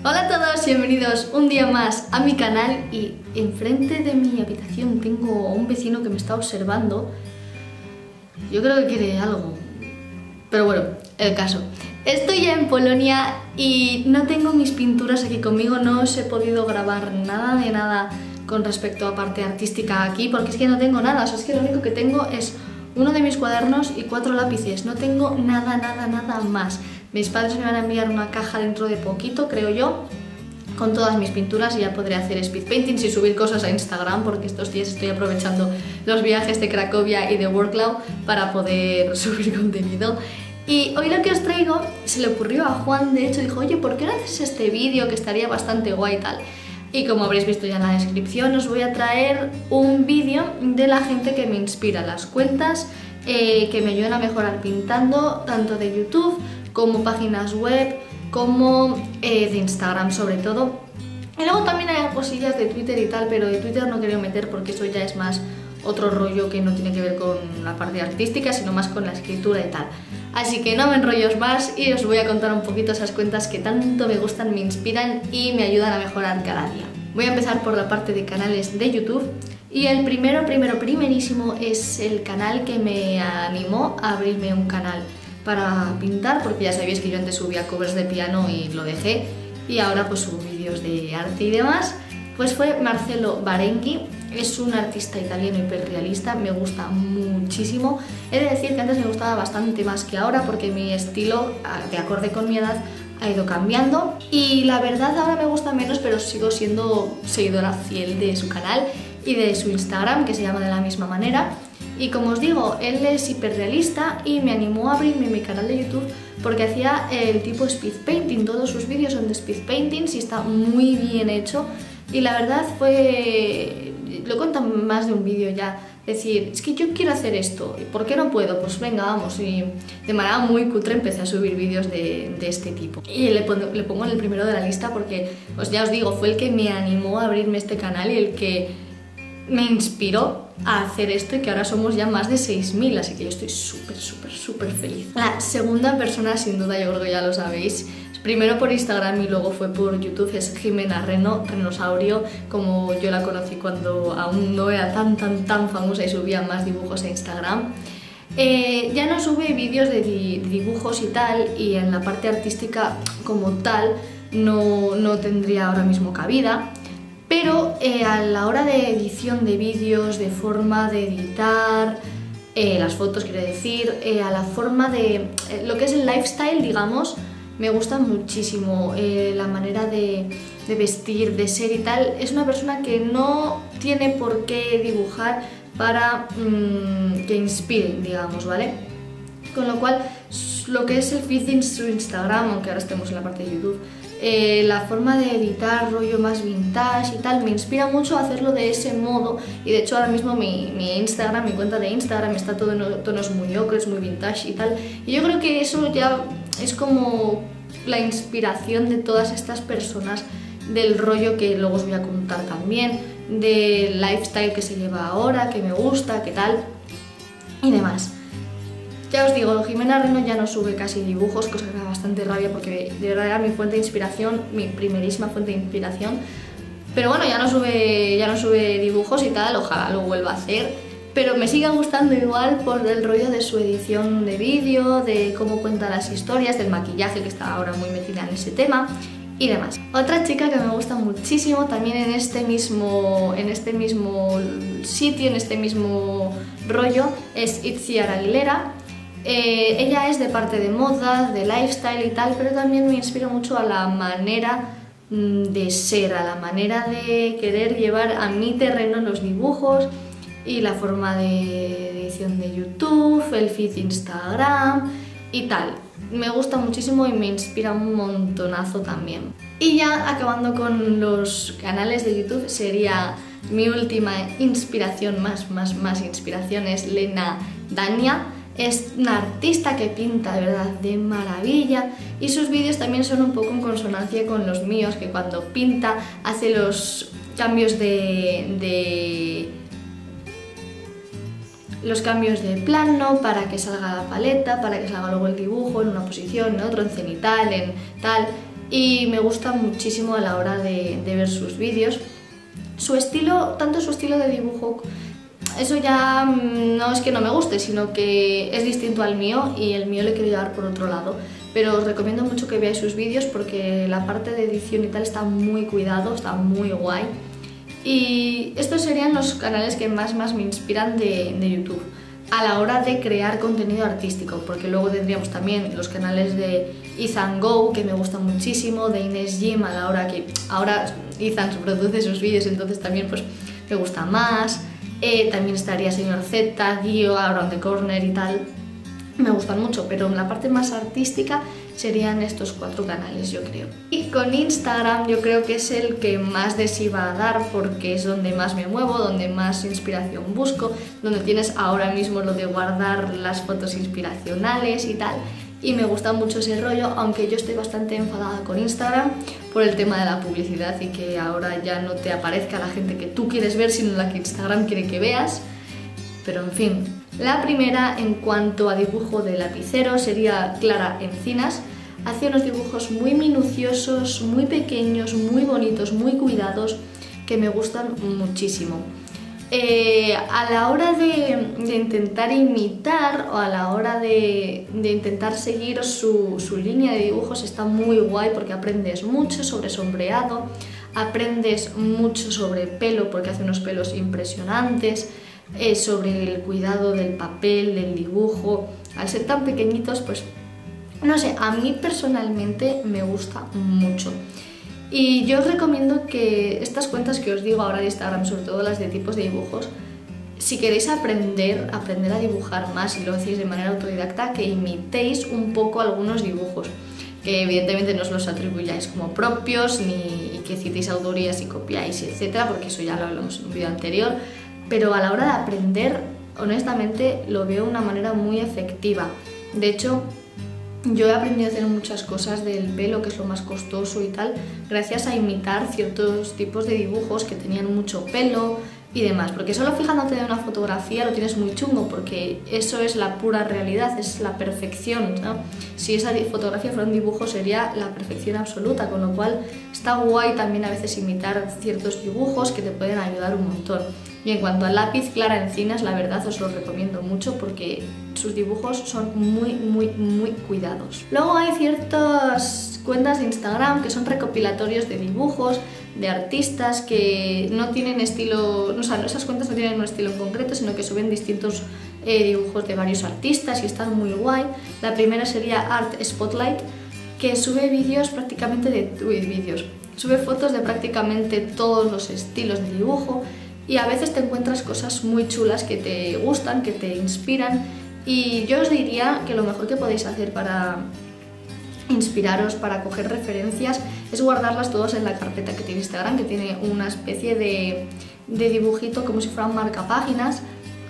Hola a todos, bienvenidos un día más a mi canal. Y enfrente de mi habitación tengo a un vecino que me está observando. Yo creo que quiere algo, pero bueno, el caso. Estoy ya en Polonia y no tengo mis pinturas aquí conmigo, no os he podido grabar nada de nada con respecto a parte artística aquí, porque es que no tengo nada, o sea, es que lo único que tengo es uno de mis cuadernos y 4 lápices, no tengo nada más. Mis padres me van a enviar una caja dentro de poquito, creo yo, con todas mis pinturas y ya podré hacer speed paintings y subir cosas a Instagram, porque estos días estoy aprovechando los viajes de Cracovia y de Wrocław para poder subir contenido. Y hoy lo que os traigo, se le ocurrió a Juan, de hecho dijo, oye, ¿por qué no haces este vídeo que estaría bastante guay y tal? Y como habréis visto ya en la descripción, os voy a traer un vídeo de la gente que me inspira, las cuentas que me ayudan a mejorar pintando, tanto de YouTube como páginas web, como de Instagram sobre todo. Y luego también hay cosillas de Twitter y tal, pero de Twitter no quiero meter porque eso ya es más otro rollo que no tiene que ver con la parte artística, sino más con la escritura y tal. Así que no me enrollo más y os voy a contar un poquito esas cuentas que tanto me gustan, me inspiran y me ayudan a mejorar cada día. Voy a empezar por la parte de canales de YouTube y el primerísimo es el canal que me animó a abrirme un canal para pintar, porque ya sabéis que yo antes subía covers de piano y lo dejé y ahora pues subo vídeos de arte y demás. Pues fue Marcelo Barenghi, es un artista italiano hiperrealista, me gusta muchísimo. He de decir que antes me gustaba bastante más que ahora porque mi estilo, de acorde con mi edad, ha ido cambiando y la verdad ahora me gusta menos, pero sigo siendo seguidora fiel de su canal y de su Instagram, que se llama de la misma manera. Y como os digo, él es hiperrealista y me animó a abrirme mi canal de YouTube porque hacía el tipo speed painting, todos sus vídeos son de speed paintings y está muy bien hecho. Y la verdad fue, lo cuento en más de un vídeo ya, decir, es que yo quiero hacer esto, ¿por qué no puedo? Pues venga, vamos, y de manera muy cutre empecé a subir vídeos de este tipo. Y le pongo en el primero de la lista porque, pues ya os digo, fue el que me animó a abrirme este canal y el que me inspiró a hacer esto y que ahora somos ya más de 6.000, así que yo estoy súper feliz. La segunda persona, sin duda, yo creo que ya lo sabéis, primero por Instagram y luego fue por YouTube, es Jimena Reno, Renosaurio, como yo la conocí cuando aún no era tan famosa y subía más dibujos a Instagram. Ya no sube vídeos de dibujos y tal, y en la parte artística como tal no tendría ahora mismo cabida. Pero a la hora de edición de vídeos, de forma de editar, las fotos quiero decir, a la forma de lo que es el lifestyle, digamos, me gusta muchísimo la manera de vestir, de ser y tal. Es una persona que no tiene por qué dibujar para que inspire, digamos, ¿vale? Con lo cual, lo que es el feed en su Instagram, aunque ahora estemos en la parte de YouTube, la forma de editar, rollo más vintage y tal, me inspira mucho a hacerlo de ese modo. Y de hecho ahora mismo mi Instagram, mi cuenta de Instagram está todo en tonos muy ocres, muy vintage y tal. Y yo creo que eso ya es como la inspiración de todas estas personas, del rollo que luego os voy a contar también, del lifestyle que se lleva ahora, que me gusta, que tal y demás. Ya os digo, Jimena Reno ya no sube casi dibujos, cosa que me da bastante rabia porque de verdad era mi fuente de inspiración, mi primerísima fuente de inspiración. Pero bueno, ya no sube dibujos y tal, ojalá lo vuelva a hacer. Pero me sigue gustando igual por el rollo de su edición de vídeo, de cómo cuenta las historias, del maquillaje, que está ahora muy metida en ese tema y demás. Otra chica que me gusta muchísimo también en este mismo sitio, en este mismo rollo, es Itziar Aguilera. Ella es de parte de moda, de lifestyle y tal, pero también me inspira mucho a la manera de ser, a la manera de querer llevar a mi terreno los dibujos y la forma de edición de YouTube, el feed Instagram y tal. Me gusta muchísimo y me inspira un montonazo también. Y ya acabando con los canales de YouTube, sería mi última inspiración, más inspiración, es Lena Dania. Es una artista que pinta de verdad de maravilla y sus vídeos también son un poco en consonancia con los míos, que cuando pinta hace los cambios de plano para que salga la paleta, para que salga luego el dibujo en una posición, en otra, en cenital, en tal. y me gusta muchísimo a la hora de ver sus vídeos. Su estilo, tanto su estilo de dibujo, eso ya no es que no me guste, sino que es distinto al mío y el mío le quiero llevar por otro lado. Pero os recomiendo mucho que veáis sus vídeos porque la parte de edición y tal está muy cuidado, está muy guay. Y estos serían los canales que más me inspiran de YouTube a la hora de crear contenido artístico, porque luego tendríamos también los canales de Ethan Go, que me gustan muchísimo, de Ines Jim, a la hora que ahora Ethan produce sus vídeos, entonces también pues me gusta más. También estaría Señor Z, Gio, Around the Corner y tal. Me gustan mucho, pero en la parte más artística serían estos 4 canales, yo creo. Y con Instagram yo creo que es el que más de sí va a dar porque es donde más me muevo, donde más inspiración busco, donde tienes ahora mismo lo de guardar las fotos inspiracionales y tal. Y me gusta mucho ese rollo, aunque yo estoy bastante enfadada con Instagram por el tema de la publicidad y que ahora ya no te aparezca la gente que tú quieres ver, sino la que Instagram quiere que veas. Pero en fin, la primera en cuanto a dibujo de lapicero sería Clara Encinas. Hace unos dibujos muy minuciosos, muy pequeños, muy bonitos, muy cuidados, que me gustan muchísimo. A la hora de intentar imitar o a la hora de intentar seguir su línea de dibujos está muy guay porque aprendes mucho sobre sombreado, aprendes mucho sobre pelo porque hace unos pelos impresionantes, sobre el cuidado del papel, del dibujo. Al ser tan pequeñitos, pues no sé, a mí personalmente me gusta mucho. Y yo os recomiendo que estas cuentas que os digo ahora de Instagram, sobre todo las de tipos de dibujos, si queréis aprender a dibujar más y lo hacéis de manera autodidacta, que imitéis un poco algunos dibujos, que evidentemente no os los atribuyáis como propios, ni que citéis autorías y copiáis, etcétera, porque eso ya lo hablamos en un vídeo anterior, pero a la hora de aprender, honestamente, lo veo de una manera muy efectiva. De hecho, yo he aprendido a hacer muchas cosas del pelo, que es lo más costoso y tal, gracias a imitar ciertos tipos de dibujos que tenían mucho pelo y demás, porque solo fijándote en una fotografía lo tienes muy chungo, porque eso es la pura realidad, es la perfección, ¿no? Si esa fotografía fuera un dibujo sería la perfección absoluta, con lo cual está guay también a veces imitar ciertos dibujos que te pueden ayudar un montón. Y en cuanto al lápiz, Clara Encinas, la verdad os lo recomiendo mucho porque sus dibujos son muy cuidados. Luego hay ciertas cuentas de Instagram que son recopilatorios de dibujos de artistas que no tienen estilo, o sea, esas cuentas no tienen un estilo en concreto, sino que suben distintos dibujos de varios artistas y están muy guay. La primera sería Art Spotlight, que sube vídeos prácticamente sube fotos de prácticamente todos los estilos de dibujo. Y a veces te encuentras cosas muy chulas que te gustan, que te inspiran, y yo os diría que lo mejor que podéis hacer para inspiraros, para coger referencias, es guardarlas todas en la carpeta que tiene Instagram, que tiene una especie de dibujito como si fueran marcapáginas.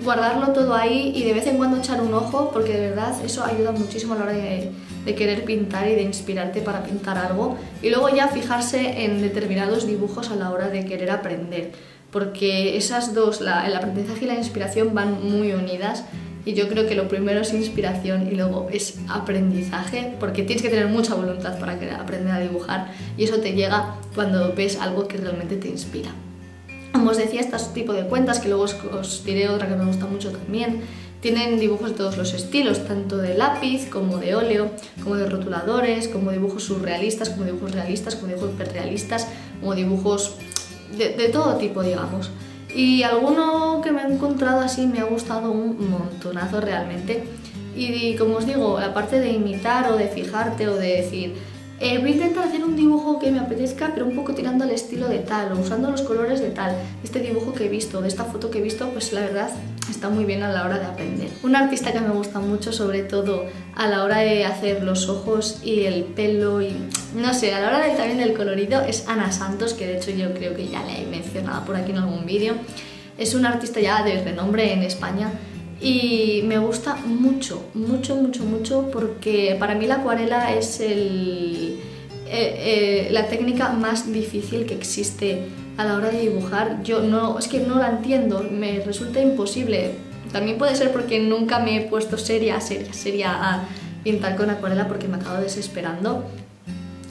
Guardarlo todo ahí y de vez en cuando echar un ojo, porque de verdad eso ayuda muchísimo a la hora de querer pintar y de inspirarte para pintar algo, y luego ya fijarse en determinados dibujos a la hora de querer aprender, porque esas dos, el aprendizaje y la inspiración, van muy unidas, y yo creo que lo primero es inspiración y luego es aprendizaje, porque tienes que tener mucha voluntad para aprender a dibujar, y eso te llega cuando ves algo que realmente te inspira. Como os decía, este tipo de cuentas, que luego os diré otra que me gusta mucho también, tienen dibujos de todos los estilos, tanto de lápiz como de óleo, como de rotuladores, como dibujos surrealistas, como dibujos realistas, como dibujos hiperrealistas, como dibujos de todo tipo, digamos. Y alguno que me he encontrado así me ha gustado un montonazo realmente. Y como os digo, aparte de imitar o de fijarte o de decir voy a intentar hacer un dibujo que me apetezca, pero un poco tirando al estilo de tal, o usando los colores de tal, este dibujo que he visto, de esta foto que he visto, pues la verdad está muy bien a la hora de aprender. Un artista que me gusta mucho, sobre todo a la hora de hacer los ojos y el pelo y no sé, a la hora también del colorido, es Ana Santos, que de hecho yo creo que ya la he mencionado por aquí en algún vídeo. Es una artista ya de renombre en España y me gusta mucho porque para mí la acuarela es la técnica más difícil que existe a la hora de dibujar. Es que no la entiendo, me resulta imposible. También puede ser porque nunca me he puesto seria a pintar con acuarela, porque me acabo desesperando.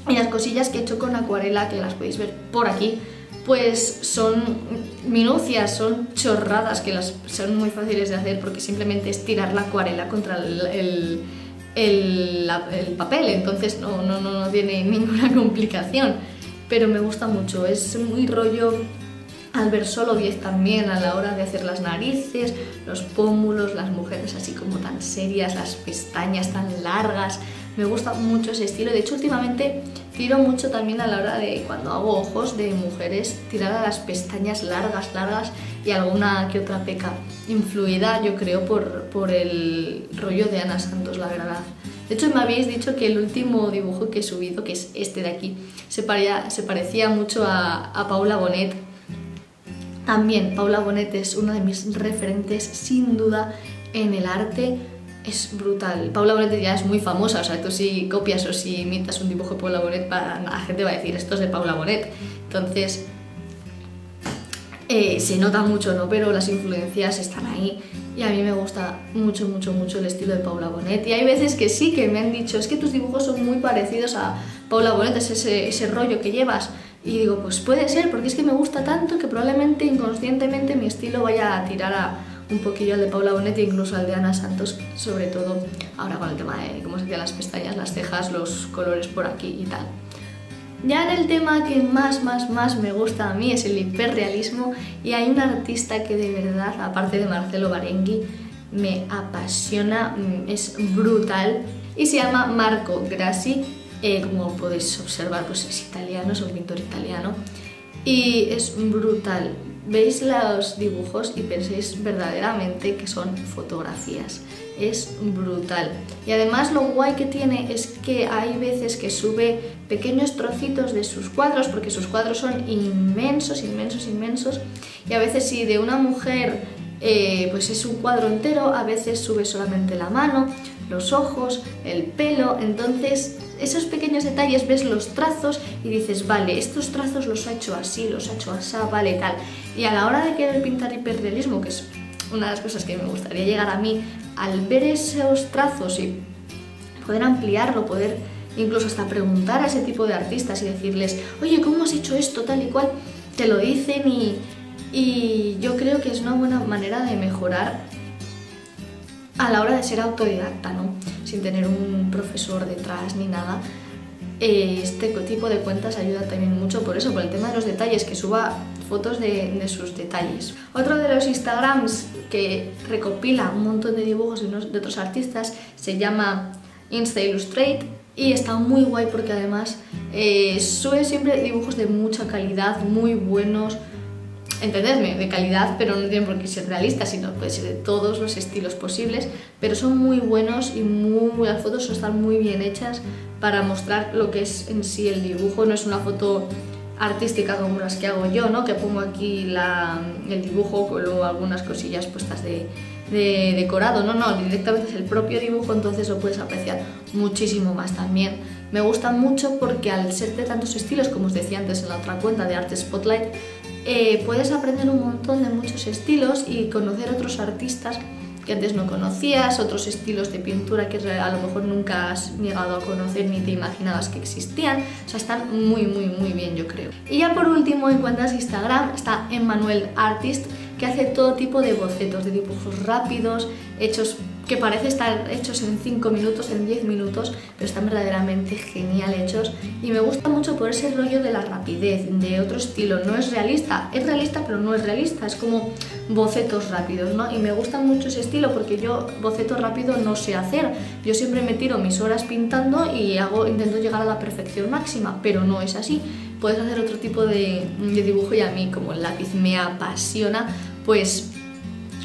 Y las cosillas que he hecho con acuarela, que las podéis ver por aquí, pues son minucias, son chorradas que son muy fáciles de hacer porque simplemente es tirar la acuarela contra el papel, entonces no tiene ninguna complicación, pero me gusta mucho, es muy rollo Albert Solo 10 también a la hora de hacer las narices, los pómulos, las mujeres así como tan serias, las pestañas tan largas. Me gusta mucho ese estilo. De hecho, últimamente tiro mucho también a la hora de cuando hago ojos de mujeres, tirar a las pestañas largas y alguna que otra peca. Influida, yo creo, por el rollo de Ana Santos, la verdad. De hecho, me habéis dicho que el último dibujo que he subido, que es este de aquí, se parecía mucho a Paula Bonet. También Paula Bonet es una de mis referentes, sin duda, en el arte. Es brutal. Paula Bonet ya es muy famosa, o sea, tú si copias o si imitas un dibujo de Paula Bonet, la gente va a decir, esto es de Paula Bonet. Entonces, se nota mucho, ¿no? Pero las influencias están ahí y a mí me gusta mucho el estilo de Paula Bonet. Y hay veces que sí, que me han dicho, es que tus dibujos son muy parecidos a Paula Bonet, es ese rollo que llevas. Y digo, pues puede ser, porque es que me gusta tanto que probablemente inconscientemente mi estilo vaya a tirar a un poquillo al de Paula Bonet e incluso al de Ana Santos, sobre todo ahora con el tema de cómo se hacían las pestañas, las cejas, los colores por aquí y tal. Ya en el tema que más me gusta a mí es el hiperrealismo, y hay un artista que de verdad, aparte de Marcelo Barenghi, me apasiona, es brutal y se llama Marco Grassi. Como podéis observar, pues es italiano, es un pintor italiano y es brutal. Veis los dibujos y penséis verdaderamente que son fotografías. Es brutal. Y además lo guay que tiene es que hay veces que sube pequeños trocitos de sus cuadros, porque sus cuadros son inmensos, y a veces si de una mujer pues es un cuadro entero, a veces sube solamente la mano, los ojos, el pelo. Entonces esos pequeños detalles, ves los trazos y dices, vale, estos trazos los ha hecho así, los ha hecho así, vale, tal. Y a la hora de querer pintar hiperrealismo, que es una de las cosas que me gustaría llegar a mí, al ver esos trazos y poder ampliarlo, poder incluso hasta preguntar a ese tipo de artistas y decirles, oye, ¿cómo has hecho esto, tal y cual? Te lo dicen y yo creo que es una buena manera de mejorar a la hora de ser autodidacta, ¿no? Sin tener un profesor detrás ni nada. Este tipo de cuentas ayuda también mucho por eso, por el tema de los detalles, que suba fotos de sus detalles. Otro de los Instagrams que recopila un montón de dibujos de otros artistas se llama Insta Illustrate y está muy guay porque además sube siempre dibujos de mucha calidad, muy buenos. Entendedme, de calidad, pero no tienen por qué ser realistas, sino puede ser de todos los estilos posibles, pero son muy buenos y las fotos están muy bien hechas para mostrar lo que es en sí el dibujo. No es una foto artística como las que hago yo, ¿no? Que pongo aquí el dibujo con luego algunas cosillas puestas de decorado, no, directamente es el propio dibujo, entonces lo puedes apreciar muchísimo más también. Me gusta mucho porque al ser de tantos estilos, como os decía antes en la otra cuenta de Art Spotlight, puedes aprender un montón de muchos estilos y conocer otros artistas que antes no conocías, otros estilos de pintura que a lo mejor nunca has llegado a conocer ni te imaginabas que existían. O sea, están muy bien, yo creo. Y ya por último, en cuanto a Instagram, está Emmanuel Artist, que hace todo tipo de bocetos, de dibujos rápidos, que parece estar hechos en 5 minutos, en 10 minutos, pero están verdaderamente genial hechos y me gusta mucho por ese rollo de la rapidez, de otro estilo. No es realista pero no es realista, es como bocetos rápidos, ¿no? Y me gusta mucho ese estilo porque yo boceto rápido no sé hacer. Yo siempre me tiro mis horas pintando y intento llegar a la perfección máxima, pero no es así. Puedes hacer otro tipo de dibujo y a mí, como el lápiz me apasiona, pues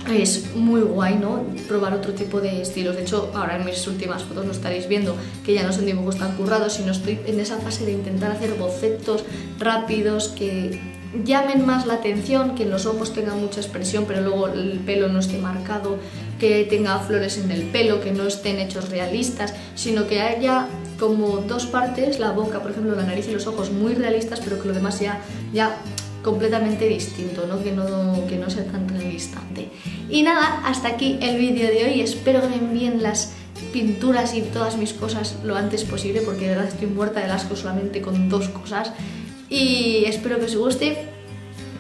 es muy guay, ¿no? Probar otro tipo de estilos. De hecho, ahora en mis últimas fotos lo estaréis viendo, que ya no son dibujos tan currados, sino estoy en esa fase de intentar hacer bocetos rápidos que llamen más la atención, que en los ojos tengan mucha expresión, pero luego el pelo no esté marcado, que tenga flores en el pelo, que no estén hechos realistas, sino que haya como dos partes, la boca, por ejemplo, la nariz y los ojos muy realistas, pero que lo demás sea ya completamente distinto, ¿no? Que no sea tan realista. Y nada, hasta aquí el vídeo de hoy. Espero que me envíen las pinturas y todas mis cosas lo antes posible, porque de verdad estoy muerta del asco solamente con 2 cosas. Y espero que os guste.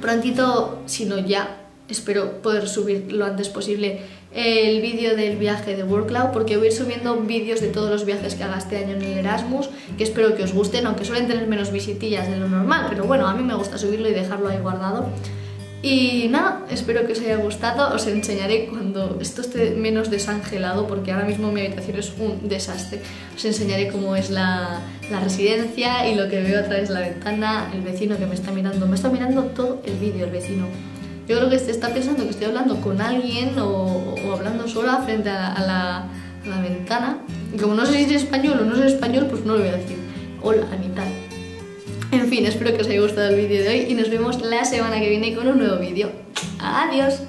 Prontito, si no ya, espero poder subir lo antes posible el vídeo del viaje de Wrocław, porque voy a ir subiendo vídeos de todos los viajes que haga este año en el Erasmus, que espero que os gusten, aunque suelen tener menos visitillas de lo normal, pero bueno, a mí me gusta subirlo y dejarlo ahí guardado. Y nada, espero que os haya gustado. Os enseñaré cuando esto esté menos desangelado, porque ahora mismo mi habitación es un desastre. Os enseñaré cómo es la residencia y lo que veo a través de la ventana. El vecino que me está mirando todo el vídeo, el vecino. Yo creo que está pensando que estoy hablando con alguien o hablando sola frente a la ventana. Y como no sé si es español o no es español, pues no le voy a decir hola ni tal. En fin, espero que os haya gustado el vídeo de hoy y nos vemos la semana que viene con un nuevo vídeo. ¡Adiós!